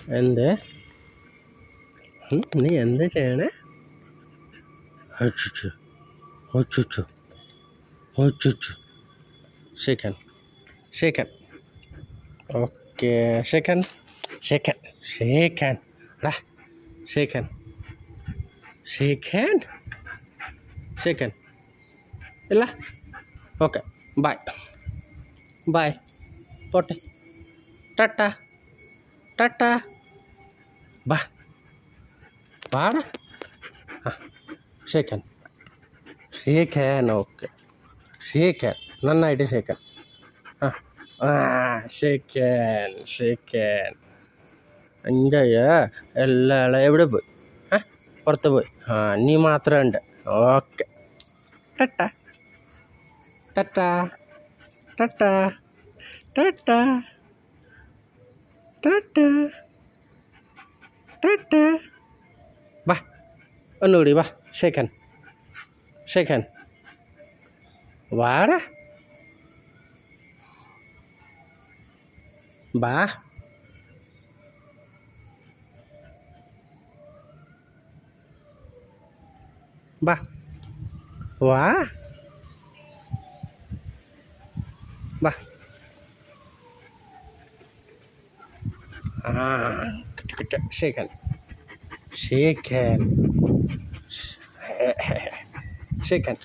എന്ത് നീ എന്ത് ചെയ്യണേ? അച്ചുച്ചു അച്ചുച്ചു അച്ചുച്ചു shake hand shake hand okay shake hand shake hand shake hand എടാ ഷേക്കൻ ഷേക്കൻ ഷേക്കൻ ഇല്ല ഓക്കെ ബൈ ബൈ പോട്ടെ ടാറ്റ ടാറ്റ ബാ പാടാ ഷേക്കൻ ഷേക്കൻ ഓക്കെ ഷേക്കൻ നന്നായിട്ട് ഷേക്കൻ ഷേക്കൻ ഷേക്കൻ എൻജോയ് എല്ലാ എവിടെ പോയി പുറത്ത് പോയി നീ മാത്രം ഉണ്ട് okay tata tata tata tata tata tata വാ ഒന്നുകൂടി വാ ഷേക്കൻ ഷേക്കൻ വാടാ വാ വാ വാ വാ ഷേക്കൻ ഷേക്കൻ ഷേക്കൻ